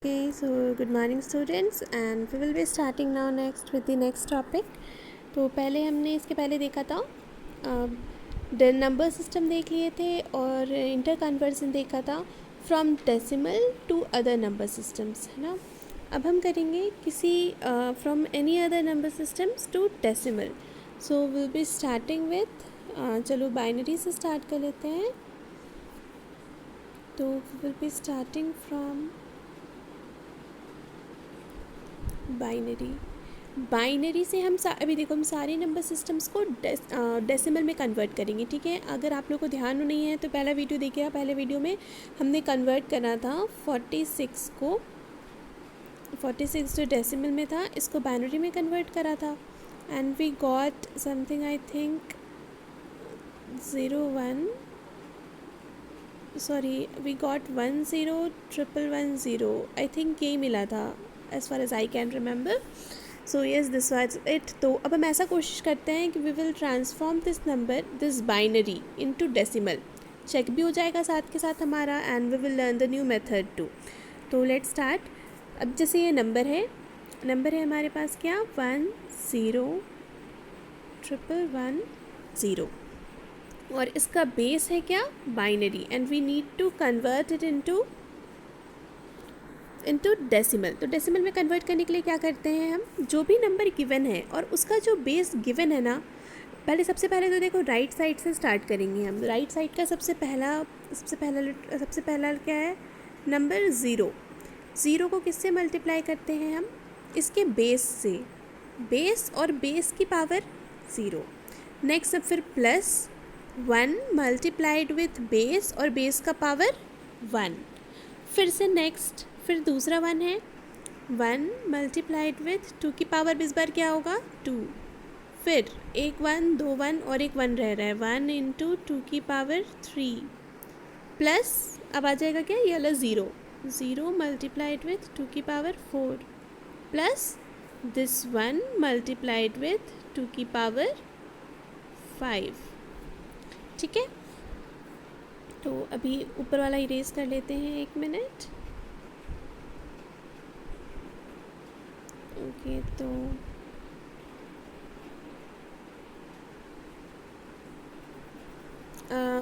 Okay, so good morning students and we will be starting now next with the next topic. तो पहले हमने इसके पहले देखा था नंबर सिस्टम देख लिए थे और इंटर कन्वर्जन देखा था from decimal to other number systems, है ना। अब हम करेंगे किसी from any other number systems to decimal. So will be starting with चलो बाइनरी से स्टार्ट कर लेते हैं. तो will be starting from binary से हम अभी देखो हम सारे नंबर सिस्टम्स को डेसिमल में कन्वर्ट करेंगे, ठीक है। अगर आप लोग को ध्यान नहीं है तो पहला वीडियो देखिए. पहले वीडियो में हमने कन्वर्ट करना था 46 जो डेसिमल में था इसको बाइनरी में कन्वर्ट करा था and we got something I think 01 sorry we got 101110 I think यही मिला था as far as I can remember. So yes this was it. तो अब हम ऐसा कोशिश करते हैं कि we will transform this binary into decimal. Check भी हो जाएगा साथ के साथ हमारा and we will learn the new method too. तो लेट्स स्टार्ट. अब जैसे ये नंबर है हमारे पास क्या 101110 और इसका बेस है क्या binary and we need to convert it into decimal. तो डेसिमल में कन्वर्ट करने के लिए क्या करते हैं हम, जो भी नंबर गिवन है और उसका जो बेस गिवन है ना, सबसे पहले तो देखो राइट साइड से स्टार्ट करेंगे हम. राइट साइड का सबसे पहला क्या है नंबर 0 को किससे मल्टीप्लाई करते हैं हम, इसके बेस से. बेस और बेस की पावर 0. नेक्स्ट अब फिर प्लस 1 मल्टीप्लाइड विथ बेस और बेस का पावर 1. फिर से नेक्स्ट फिर दूसरा 1 है 1 मल्टीप्लाइड विथ 2 की पावर इस बार क्या होगा 2. फिर एक 1 2 1 और एक 1 रह रहा है 1 इंटू 2 की पावर 3 प्लस अब आ जाएगा क्या ये वाला 0 मल्टीप्लाइड विथ 2 की power 4 plus this 1 multiplied with 2 की पावर 5. ठीक है. तो अभी ऊपर वाला इरेज कर लेते हैं 1 मिनट. ओके तो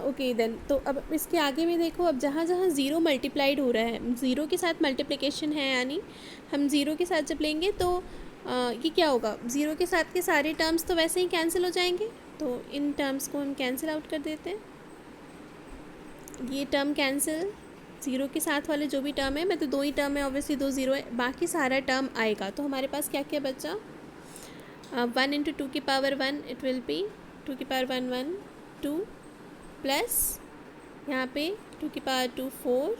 ओके देन. तो अब इसके आगे में देखो, अब जहाँ जहाँ 0 मल्टीप्लाइड हो रहा है 0 के साथ मल्टीप्लिकेशन है, यानी हम 0 के साथ जब लेंगे तो ये क्या होगा 0 के साथ के सारे टर्म्स तो वैसे ही कैंसिल हो जाएंगे. तो इन टर्म्स को हम कैंसिल आउट कर देते हैं. ये टर्म कैंसिल 0 के साथ वाले जो भी टर्म है, मैं तो 2 ही टर्म है ऑब्वियसली 2 0 है, बाकी सारा टर्म आएगा. तो हमारे पास क्या क्या बचा 1 इंटू 2 की पावर 1 इट विल बी 2 की पावर 1 1 2 प्लस यहाँ पे 2 की पावर 2 4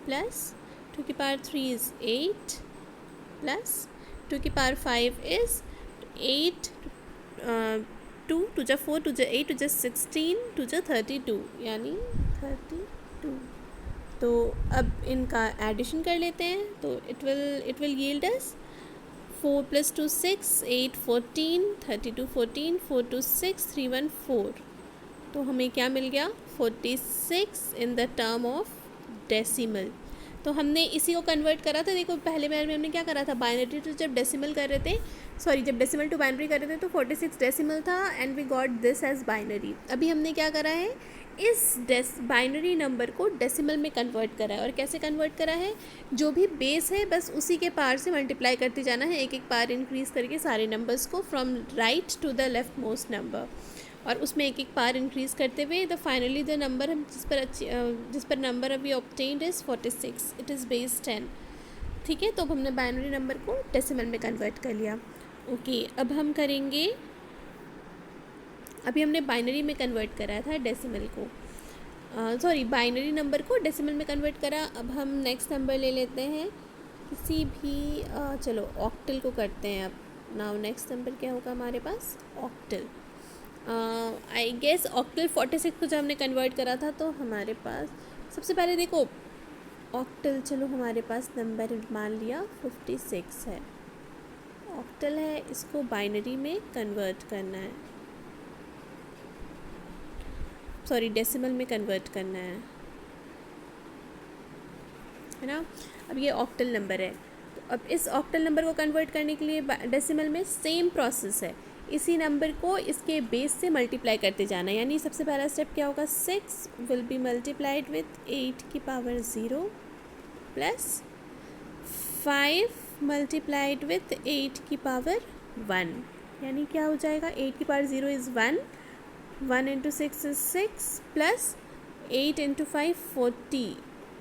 प्लस 2 की पावर 3 इज़ 8 प्लस 2 की पावर 5 इज़ 8 2 2 जा 4 2 जा 8 2 जा 16 2 जा 32 यानी 32. तो अब इनका एडिशन कर लेते हैं. तो इट विल यील्ड अस 4 + 2 6 8 14 32 14 4 2 6 3 1 4. तो हमें क्या मिल गया 46 in the term of decimal. तो हमने इसी को कन्वर्ट करा था. देखो पहले बार में हमने क्या करा था बाइनरी टू जब डेसिमल कर रहे थे, जब डेसिमल टू बाइनरी कर रहे थे तो 46 डेसिमल था and we got this as binary. अभी हमने क्या करा है इस बाइनरी नंबर को डेसिमल में कन्वर्ट करा है. और कैसे कन्वर्ट करा है, जो भी बेस है बस उसी के पार से मल्टीप्लाई करते जाना है, एक एक पार इंक्रीज़ करके सारे नंबर्स को from right to the left most number, और उसमें एक एक पार इंक्रीज़ करते हुए द फाइनली द नंबर हम जिस पर नंबर अभी obtained is 46. It is base 10. ठीक है. तो अब हमने बाइनरी नंबर को डेसिमल में कन्वर्ट कर लिया. ओके अब हम करेंगे, अभी हमने बाइनरी में कन्वर्ट करा था डेसिमल को, बाइनरी नंबर को डेसिमल में कन्वर्ट करा. अब हम नेक्स्ट नंबर ले लेते हैं किसी भी चलो ऑक्टल को करते हैं. अब नाउ नेक्स्ट नंबर क्या होगा हमारे पास ऑक्टल. आई गेस ऑक्टल 46 को जब हमने कन्वर्ट करा था तो हमारे पास सबसे पहले देखो ऑक्टल, चलो हमारे पास नंबर मान लिया 56 है. ऑक्टल है, इसको बाइनरी में कन्वर्ट करना है, डेसिमल में कन्वर्ट करना है ना. अब ये ऑक्टल नंबर है, तो अब इस ऑक्टल नंबर को कन्वर्ट करने के लिए डेसिमल में सेम प्रोसेस है, इसी नंबर को इसके बेस से मल्टीप्लाई करते जाना। यानी सबसे पहला स्टेप क्या होगा, 6 विल बी मल्टीप्लाइड विथ 8 की पावर 0 प्लस 5 मल्टीप्लाइड विथ 8 की पावर 1, यानी क्या हो जाएगा, 8 की power 0 is 1, 1 into 6 is 6 plus 8 into 5 40,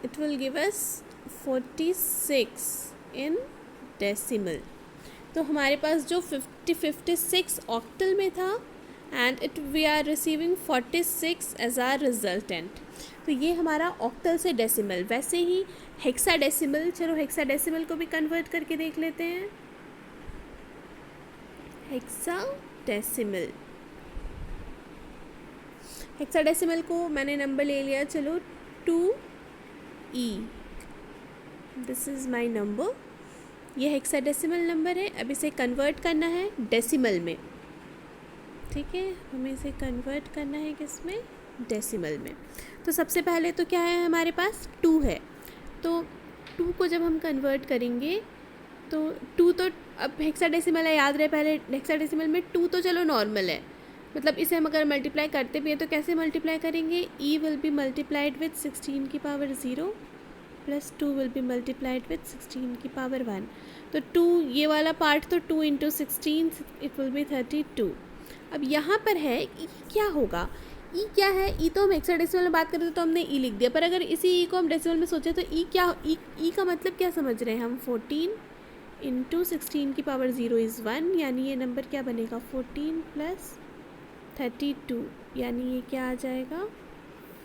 it will give us 46 in decimal. तो हमारे पास जो 56 ऑक्टल में था and it we are receiving 46 as our resultant. तो ये हमारा ऑक्टल से डेसिमल। वैसे ही हेक्साडेसिमल, चलो हेक्साडेसिमल को भी कन्वर्ट करके देख लेते हैं। हेक्साडेसिमल को मैंने नंबर ले लिया, चलो 2E, this is my number. ये हेक्साडेसिमल नंबर है। अब इसे कन्वर्ट करना है डेसिमल में, ठीक है, हमें इसे कन्वर्ट करना है किस में, डेसिमल में। तो सबसे पहले तो क्या है, हमारे पास 2 है, तो 2 को जब हम कन्वर्ट करेंगे तो 2 तो अब हेक्साडेसिमल है, याद रहे पहले हेक्साडेसिमल में 2 तो चलो नॉर्मल है, मतलब इसे हम अगर मल्टीप्लाई करते भी हैं तो कैसे मल्टीप्लाई करेंगे, ई विल बी मल्टीप्लाइड विथ 16 की power 0 plus 2 will be multiplied with 16 की पावर 1। तो 2 ये वाला पार्ट तो 2 इंटू 16 इट विल बी 32। अब यहाँ पर है ई क्या होगा, ई क्या है, ई तो हम हेक्साडेसिमल में बात करते तो हमने ई लिख दिया, पर अगर इसी ई को हम डेसिमल में सोचें तो ई क्या, ई का मतलब क्या समझ रहे हैं हम, 14 इंटू 16 की पावर 0 इज़ 1, यानी ये नंबर क्या बनेगा, 14 प्लस 32, यानी ये क्या आ जाएगा,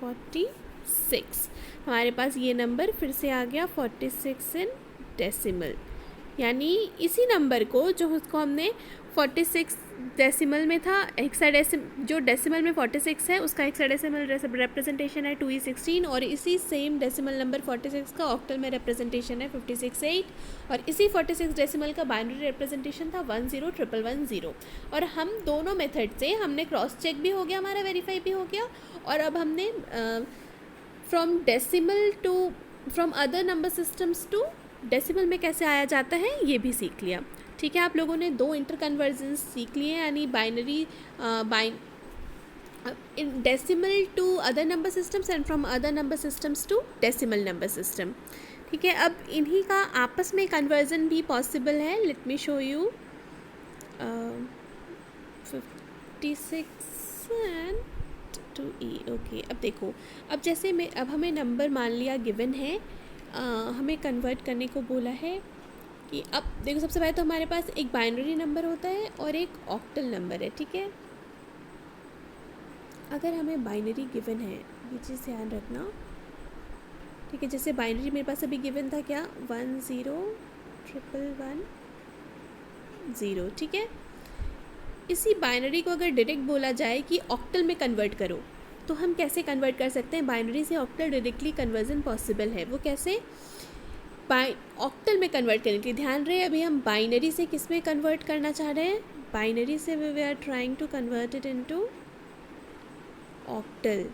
46। हमारे पास ये नंबर फिर से आ गया 46 इन डेसिमल। यानी इसी नंबर को जो उसको हमने 46 डेसिमल में था, जो डेसिमल में 46 है उसका हेक्साडेसिमल रिप्रेजेंटेशन है 2E16, और इसी सेम डेसिमल नंबर 46 का ऑक्टल में रिप्रेजेंटेशन है 568, और इसी 46 डेसिमल का बाइनरी रिप्रेजेंटेशन था 1011110। और हम दोनों मेथड से हमने क्रॉस चेक भी हो गया, हमारा वेरीफाई भी हो गया, और अब हमने from other number systems to decimal में कैसे आया जाता है ये भी सीख लिया। ठीक है, आप लोगों ने 2 इंटर कन्वर्जन्स सीख लिए, यानी binary in decimal to other number systems and from other number systems to decimal number system. ठीक है, अब इन्हीं का आपस में कन्वर्जन भी पॉसिबल है। Let me show you 56 and 2E। Okay, अब देखो, अब जैसे अब हमें नंबर मान लिया गिवन है, हमें कन्वर्ट करने को बोला है कि अब देखो सबसे पहले तो हमारे पास एक बाइनरी नंबर होता है और एक ऑक्टल नंबर है। ठीक है, अगर हमें बाइनरी गिवन है, ये चीज़ ध्यान रखना। ठीक है, जैसे बाइनरी मेरे पास अभी गिवन था क्या, 101110। ठीक है, इसी बाइनरी को अगर डायरेक्ट बोला जाए कि ऑक्टल में कन्वर्ट करो, तो हम कैसे कन्वर्ट कर सकते हैं, बाइनरी से ऑक्टल डायरेक्टली कन्वर्जन पॉसिबल है। वो कैसे, ऑक्टल में कन्वर्ट करने के लिए ध्यान रहे, अभी हम बाइनरी से किस में कन्वर्ट करना चाह रहे हैं, बाइनरी से we are trying to convert it into octal.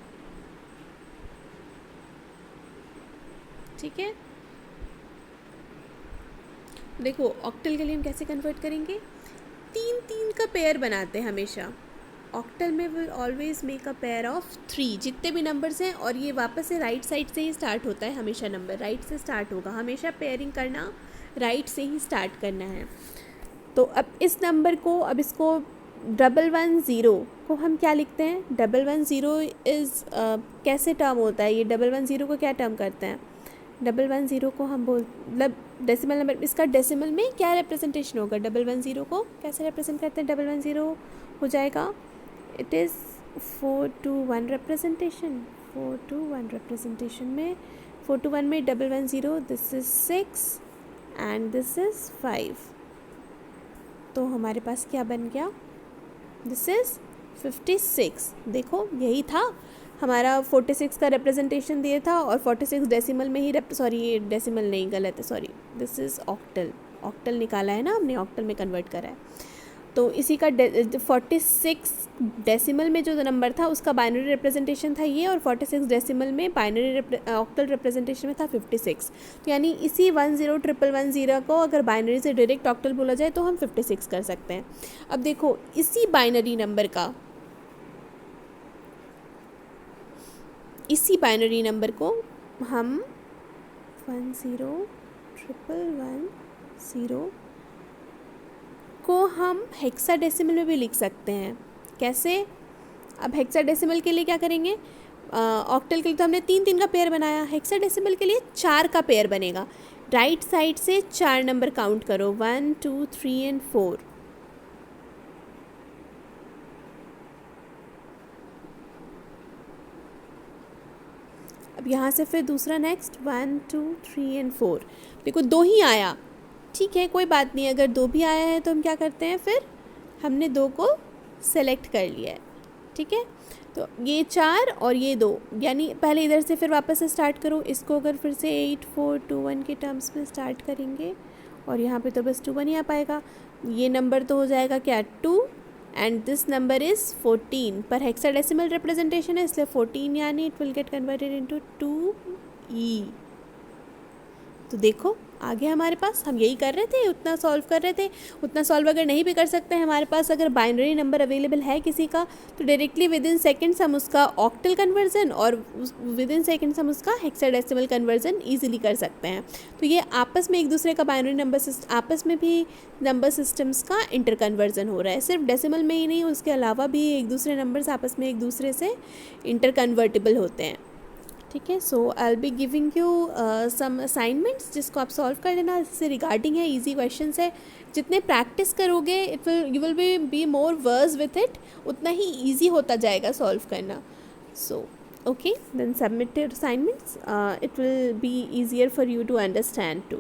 ठीक है, देखो ऑक्टल के लिए हम कैसे कन्वर्ट करेंगे, 3 का पेयर बनाते हैं हमेशा। ऑक्टल में will always make a pair of 3, जितने भी नंबर्स हैं, और ये वापस से राइट साइड से ही स्टार्ट होता है हमेशा, नंबर राइट से स्टार्ट होगा हमेशा, पेयरिंग करना राइट से ही स्टार्ट करना है। तो अब इस नंबर को, अब इसको 110 को हम क्या लिखते हैं, 110 इज़ कैसे टर्म होता है, ये 110 को क्या टर्म करते हैं, 110 को हम मतलब डेसिमल नंबर, इसका डेसिमल में क्या रिप्रेजेंटेशन होगा, 110 को कैसे रिप्रेजेंट करते हैं, 110 हो जाएगा, it is 4 to 1 representation, 4 to 1 representation में 4 to 1 में 110, this is 6 and this is 5। तो हमारे पास क्या बन गया, दिस इज़ 56। देखो यही था हमारा, 46 का रिप्रेजेंटेशन दिया था, और 46 डेसिमल में ही सॉरी ये डेसिमल नहीं, गलत है, sorry, this is octal, octal निकाला है ना हमने, ऑक्टल में कन्वर्ट करा है। तो इसी का 46 डेसिमल में जो नंबर था उसका बाइनरी रिप्रेजेंटेशन था ये, और 46 डेसिमल में बाइनरी ऑक्टल रिप्रेजेंटेशन में था 56। तो यानी इसी 101110 को अगर बाइनरी से डायरेक्ट ऑक्टल बोला जाए तो हम 56 कर सकते हैं। अब देखो इसी बाइनरी नंबर को हम 101110 को हम हेक्साडेसिमल में भी लिख सकते हैं। कैसे? अब हेक्साडेसिमल के लिए क्या करेंगे, ऑक्टल के लिए तो हमने 3 का पेयर बनाया, हेक्साडेसिमल के लिए 4 का पेयर बनेगा। राइट साइड से 4 नंबर काउंट करो, 1 2 3 एंड 4। अब यहाँ से फिर दूसरा नेक्स्ट 1 2 3 एंड 4। देखो 2 ही आया, ठीक है कोई बात नहीं, अगर 2 भी आया है तो हम क्या करते हैं, फिर हमने 2 को सेलेक्ट कर लिया है, ठीक है। तो ये 4 और ये 2, यानी पहले इधर से फिर वापस से स्टार्ट करो। इसको अगर फिर से 8 4 2 1 के टर्म्स में स्टार्ट करेंगे और यहाँ पे तो बस 2 1 ही आ पाएगा। ये नंबर तो हो जाएगा क्या 2 एंड दिस नंबर इज़ 14, पर हेक्साडेसिमल रिप्रेजेंटेशन है इसलिए 14 यानी it will get converted into 2e। तो देखो आगे हमारे पास, हम यही कर रहे थे, उतना सॉल्व कर रहे थे। उतना सॉल्व अगर नहीं भी कर सकते हैं, हमारे पास अगर बाइनरी नंबर अवेलेबल है किसी का, तो डायरेक्टली विद इन सेकेंड्स हम उसका ऑक्टल कन्वर्जन और विद इन सेकेंड्स हम उसका हेक्साडेसिमल कन्वर्जन ईजिली कर सकते हैं। तो ये आपस में एक दूसरे का बाइनरी नंबर आपस में भी नंबर सिस्टम्स का इंटर कन्वर्जन हो रहा है, सिर्फ डेसिमल में ही नहीं, उसके अलावा भी एक दूसरे नंबर्स आपस में एक दूसरे से इंटर कन्वर्टेबल होते हैं, ठीक है। So I will be giving you some assignments जिसको आप सॉल्व कर लेना, इससे रिगार्डिंग है, इजी क्वेश्चंस है। जितने प्रैक्टिस करोगे you will be more versed with it, उतना ही ईजी होता जाएगा सॉल्व करना। So okay then submit your assignments, it will be easier for you to understand to.